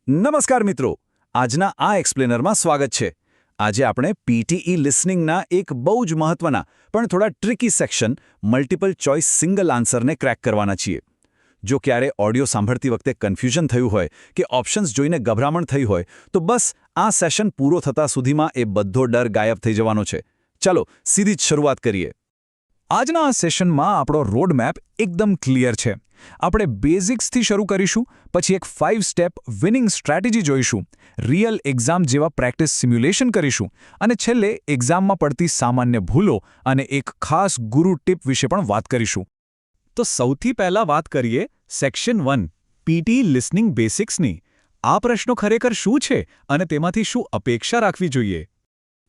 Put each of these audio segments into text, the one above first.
નમસ્કાર મિત્રો, આજના આ એક્સપ્લેનરમાં સ્વાગત છે. આજે આપણે પીટીઈ લિસનિંગના એક બહુ જ મહત્વના પણ થોડા tricky section multiple choice single આન્સરને ક્રેક કરવાના છીએ. જો ક્યારે ઓડિયો સાંભળતી વખતે કન્ફ્યુઝન થયું હોય કે ઓપ્શન્સ જોઈને ગભરામણ થઈ હોય તો બસ આ સેશન પૂરો થતા સુધીમાં એ બધો ડર ગાયબ થઈ જવાનો છે. ચાલો સીધી જ શરૂઆત કરીએ. આજના આ સેશનમાં આપણો રોડ મેપ એકદમ ક્લિયર છે. આપણે બેઝિક્સથી શરૂ કરીશું, પછી એક 5 સ્ટેપ વિનિંગ સ્ટ્રેટેજી જોઈશું, રિયલ એક્ઝામ જેવા પ્રેક્ટિસ સિમ્યુલેશન કરીશું અને છેલ્લે એક્ઝામમાં પડતી સામાન્ય ભૂલો અને એક ખાસ ગુરુ ટિપ વિશે પણ વાત કરીશું. તો સૌથી પહેલાં વાત કરીએ સેક્શન 1 પીટી લિસનિંગ બેસિક્સની. આ પ્રશ્નો ખરેખર શું છે અને તેમાંથી શું અપેક્ષા રાખવી જોઈએ?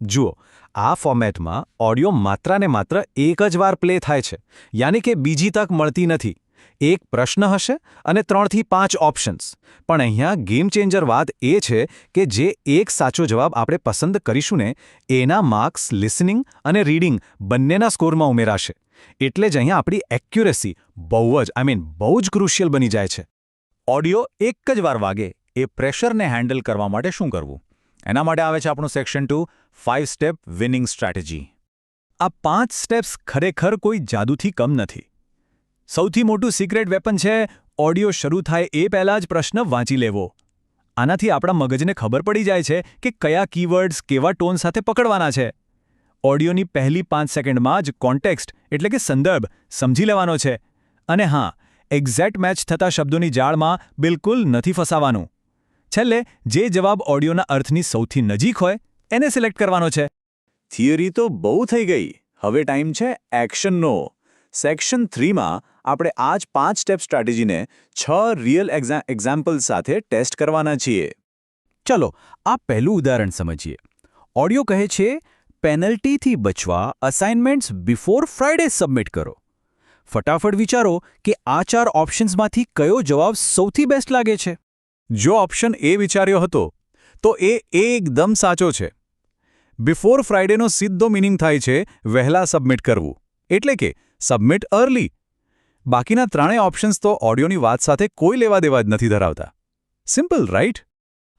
જુઓ, આ ફોર્મેટમાં ઓડિયો માત્ર ને માત્ર એક જ વાર પ્લે થાય છે, યાની કે બીજી તક મળતી નથી. એક પ્રશ્ન હશે અને 3 થી 5 ઓપ્શન્સ. પણ અહીંયા ગેમ ચેન્જર વાત એ છે કે જે એક સાચો જવાબ આપણે પસંદ કરીશું ને એના માર્ક્સ લિસનિંગ અને રીડિંગ બંનેના સ્કોરમાં ઉમેરાશે. એટલે જ અહીંયા આપણી એક્યુરેસી બહુ જ ક્રુશિયલ બની જાય છે. ઓડિયો એક જ વાર વાગે એ પ્રેશરને હેન્ડલ કરવા માટે શું કરવું? એના માટે આવે છે આપણું સેક્શન 2 5 સ્ટેપ વિનિંગ સ્ટ્રેટેજી. આ 5 સ્ટેપ્સ ખરેખર કોઈ જાદુથી કમ નથી. સૌથી મોટું સિક્રેટ વેપન છે ઓડિયો શરૂ થાય એ પહેલાં જ પ્રશ્ન વાંચી લેવો. આનાથી આપણા મગજને ખબર પડી જાય છે કે કયા કીવર્ડ્સ કેવા ટોન સાથે પકડવાના છે. ઓડિયોની પહેલી 5 સેકન્ડમાં જ કોન્ટેક્સ્ટ એટલે કે સંદર્ભ સમજી લેવાનો છે. અને હા, એક્ઝેક્ટ મેચ થતા શબ્દોની જાળમાં બિલકુલ નથી ફસાવાનું. છેલ્લે જે જવાબ ઓડિયોના અર્થની સૌથી નજીક હોય એને સિલેક્ટ કરવાનો છે. થિયરી તો બહુ થઈ ગઈ, હવે ટાઈમ છે એક્શનનો. સેક્શન 3માં આપણે આ જ 5 સ્ટેપ સ્ટ્રેટેજીને 6 રિયલ એક્ઝામ્પલ સાથે ટેસ્ટ કરવાના છીએ. ચલો આ પહેલું ઉદાહરણ સમજીએ. ઓડિયો કહે છે પેનલ્ટીથી બચવા અસાઇનમેન્ટ્સ બિફોર ફ્રાઇડે સબમિટ કરો. ફટાફટ વિચારો કે આ 4 ઓપ્શન્સમાંથી કયો જવાબ સૌથી બેસ્ટ લાગે છે. જો ઓપ્શન એ વિચાર્યો હતો તો એ એકદમ સાચો છે. બિફોર ફ્રાઇડેનો સીધો મિનિંગ થાય છે વહેલા સબમિટ કરવું, એટલે કે સબમિટ અર્લી. બાકીના 3 ઓપ્શન્સ તો ઓડિયોની વાત સાથે કોઈ લેવા દેવા જ નથી ધરાવતા. Simple right?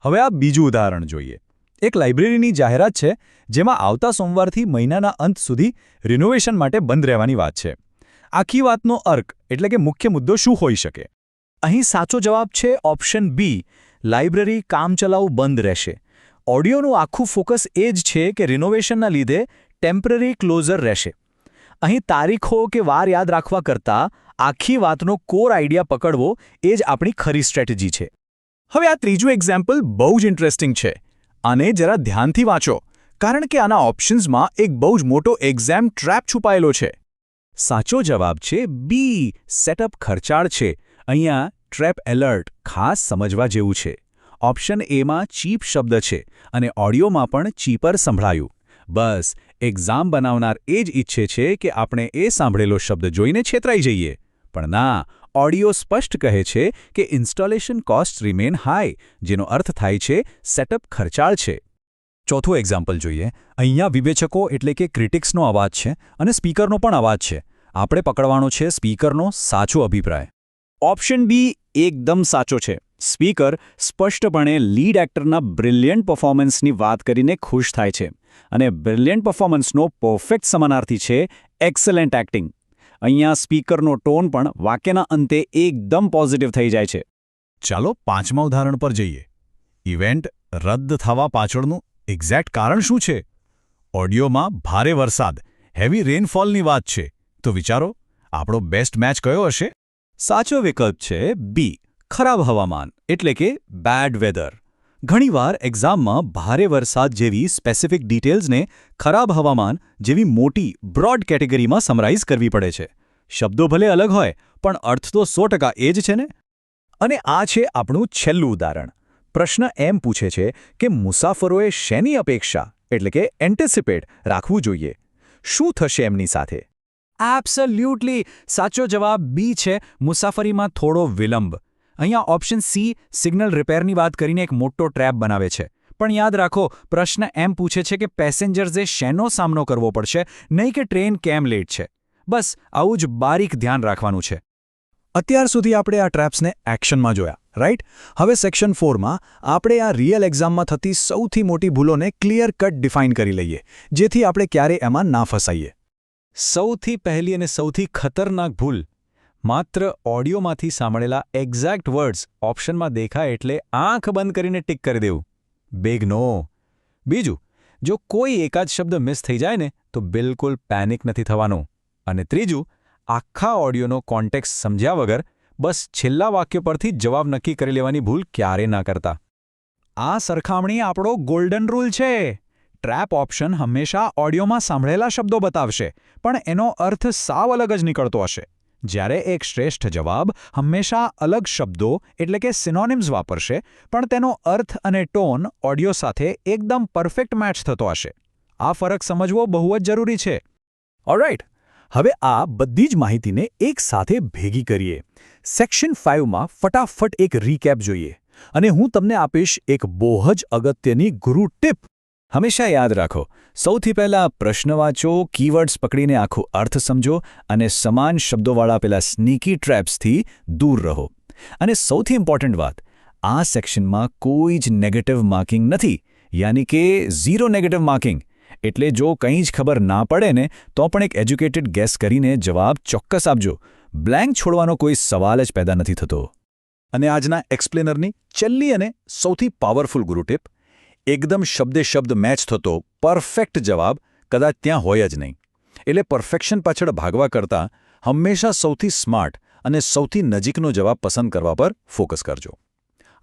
હવે આ બીજું ઉદાહરણ જોઈએ. એક લાઇબ્રેરીની જાહેરાત છે જેમાં આવતા સોમવારથી મહિનાના અંત સુધી રિનોવેશન માટે બંધ રહેવાની વાત છે. આખી વાતનો અર્ક એટલે કે મુખ્ય મુદ્દો શું હોઈ શકે? અહીં સાચો જવાબ છે ઓપ્શન બી, લાઇબ્રેરી કામચલાઉ બંધ રહેશે. ઓડિયોનું આખું ફોકસ એ જ છે કે રિનોવેશનના લીધે ટેમ્પરરી ક્લોઝર રહેશે. અહીં તારીખો કે વાર યાદ રાખવા કરતાં આખી વાતનો કોર આઈડિયા પકડવો એ જ આપણી ખરી સ્ટ્રેટેજી છે. હવે આ ત્રીજું એક્ઝામ્પલ બહુ જ ઇન્ટરેસ્ટિંગ છે. આને જરા ધ્યાનથી વાંચો, કારણ કે આના ઓપ્શન્સમાં એક બહુ જ મોટો એક્ઝામ ટ્રેપ છુપાયેલો છે. સાચો જવાબ છે બી, સેટઅપ ખર્ચાળ છે. અહીંયા ટ્રેપ એલર્ટ ખાસ સમજવા જેવું છે. ઓપ્શન એમાં ચીપ શબ્દ છે અને ઓડિયોમાં પણ ચીપર સંભળાયું. બસ એક્ઝામ બનાવનાર એ જ ઈચ્છે છે કે આપણે એ સાંભળેલો શબ્દ જોઈને છેતરાઈ જઈએ. પણ ના, ઓડિયો સ્પષ્ટ કહે છે કે ઇન્સ્ટોલેશન કોસ્ટ રિમેન હાઈ, જેનો અર્થ થાય છે સેટઅપ ખર્ચાળ છે. ચોથું એક્ઝામ્પલ જોઈએ. અહીંયા વિવેચકો એટલે કે ક્રિટિક્સનો અવાજ છે અને સ્પીકરનો પણ અવાજ છે. આપણે પકડવાનો છે સ્પીકરનો સાચો અભિપ્રાય. ઓપ્શન બી એકદમ સાચો છે. સ્પીકર સ્પષ્ટપણે લીડ એક્ટરના બ્રિલિયન્ટ પરફોર્મન્સની વાત કરીને ખુશ થાય છે અને બ્રિલિયન્ટ પરફોર્મન્સનો પરફેક્ટ સમાનાર્થી છે એક્સલન્ટ એક્ટિંગ. અહીંયા સ્પીકરનો ટોન પણ વાક્યના અંતે એકદમ પોઝિટિવ થઈ જાય છે. ચાલો 5મા ઉદાહરણ પર જઈએ. ઇવેન્ટ રદ થવા પાછળનું એક્ઝેક્ટ કારણ શું છે? ઓડિયોમાં ભારે વરસાદ, હેવી રેનફોલની વાત છે. તો વિચારો, આપણો બેસ્ટ મેચ કયો હશે? સાચો વિકલ્પ છે બી, ખરાબ હવામાન એટલે કે બેડ વેધર. ઘણીવાર એક્ઝામમાં ભારે વરસાદ જેવી સ્પેસિફિક ડિટેલ્સને ખરાબ હવામાન જેવી મોટી બ્રોડ કેટેગરીમાં સમરાઇઝ કરવી પડે છે. શબ્દો ભલે અલગ હોય પણ અર્થ તો 100% એ જ છે ને. અને આ છે આપણું છેલ્લું ઉદાહરણ. પ્રશ્ન એમ પૂછે છે કે મુસાફરોએ શેની અપેક્ષા એટલે કે એન્ટિસિપેટ રાખવું જોઈએ? શું થશે એમની સાથે? એબ્સોલ્યુટલી સાચો જવાબ બી છે, મુસાફરીમાં થોડો વિલંબ. અહીંયા ઓપ્શન સી સિગ્નલ રિપેરની વાત કરીને એક મોટો ટ્રેપ બનાવે છે. પણ યાદ રાખો, પ્રશ્ન એમ પૂછે છે કે પેસેન્જર્સે શેનો સામનો કરવો પડશે, નહીં કે ટ્રેન કેમ લેટ છે. બસ આવું જ બારીક ધ્યાન રાખવાનું છે. અત્યાર સુધી આપણે આ ટ્રેપ્સને એક્શનમાં જોયા, રાઈટ? હવે સેક્શન 4માં આપણે આ રિયલ એક્ઝામમાં થતી સૌથી મોટી ભૂલોને ક્લિયર કટ ડિફાઇન કરી લઈએ, જેથી આપણે ક્યારેય એમાં ના ફસાઈએ. સૌથી પહેલી અને સૌથી ખતરનાક ભૂલ, માત્ર ઓડિયોમાંથી સાંભળેલા એક્ઝેક્ટ વર્ડ્સ ઓપ્શનમાં દેખાય એટલે આંખ બંધ કરીને ટિક કરી દેવું. બિગ નો. બીજું, જો કોઈ એકાદ શબ્દ મિસ થઈ જાય ને તો બિલકુલ પેનિક નથી થવાનું. અને ત્રીજું, આખા ઓડિયોનો કોન્ટેક્સ્ટ સમજ્યા વગર બસ છેલ્લા વાક્ય પરથી જવાબ નક્કી કરી લેવાની ભૂલ ક્યારે ના કરતા. આ સરખામણી આપણો ગોલ્ડન રૂલ છે. ટ્રેપ ઓપ્શન હંમેશા ઓડિયોમાં સાંભળેલા શબ્દો બતાવશે, પણ એનો અર્થ સાવ અલગ જ નીકળતો હશે. જ્યારે એક શ્રેષ્ઠ જવાબ હંમેશા અલગ શબ્દો એટલે કે સિનોનિમ્સ વાપરશે, પણ તેનો અર્થ અને ટોન ઓડિયો સાથે એકદમ પરફેક્ટ મેચ થતો હશે. આ ફરક સમજવો બહુ જ જરૂરી છે. ઓલરાઇટ, હવે આ બધી જ માહિતીને એક સાથે ભેગી કરીએ. સેક્શન 5માં ફટાફટ એક રીકેપ જોઈએ, અને હું તમને આપીશ એક બહુ જ અગત્યની ગુરુ ટીપ. હંમેશા યાદ રાખો, સૌથી પહેલાં પ્રશ્ન વાંચો, કીવર્ડ્સ પકડીને આખો અર્થ સમજો અને સમાન શબ્દોવાળા પેલા સ્નીકી ટ્રેપ્સથી દૂર રહો. અને સૌથી ઇમ્પોર્ટન્ટ વાત, આ સેક્શનમાં કોઈ જ નેગેટિવ માર્કિંગ નથી, યાની કે ઝીરો નેગેટિવ માર્કિંગ. એટલે જો કંઈ જ ખબર ના પડે ને તો પણ એક એજ્યુકેટેડ ગેસ કરીને જવાબ ચોક્કસ આપજો. બ્લેન્ક છોડવાનો કોઈ સવાલ જ પેદા નથી થતો. અને આજના એક્સપ્લેનરની છેલ્લી અને સૌથી પાવરફુલ ગુરુ ટીપ, એકદમ શબ્દે શબ્દ મેચ થતો પરફેક્ટ જવાબ કદાચ ત્યાં હોય જ નહીં. એટલે પરફેક્શન પાછળ ભાગવા કરતાં હંમેશા સૌથી સ્માર્ટ અને સૌથી નજીકનો જવાબ પસંદ કરવા પર ફોકસ કરજો.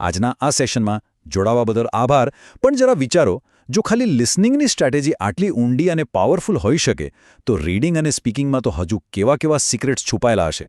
આજના આ સેશનમાં જોડાવા બદલ આભાર, પણ જરા વિચારો, જો ખાલી લિસનિંગની સ્ટ્રેટેજી આટલી ઊંડી અને પાવરફુલ હોઈ શકે તો રીડિંગ અને સ્પીકિંગમાં તો હજુ કેવા સિક્રેટ્સ છુપાયેલા હશે.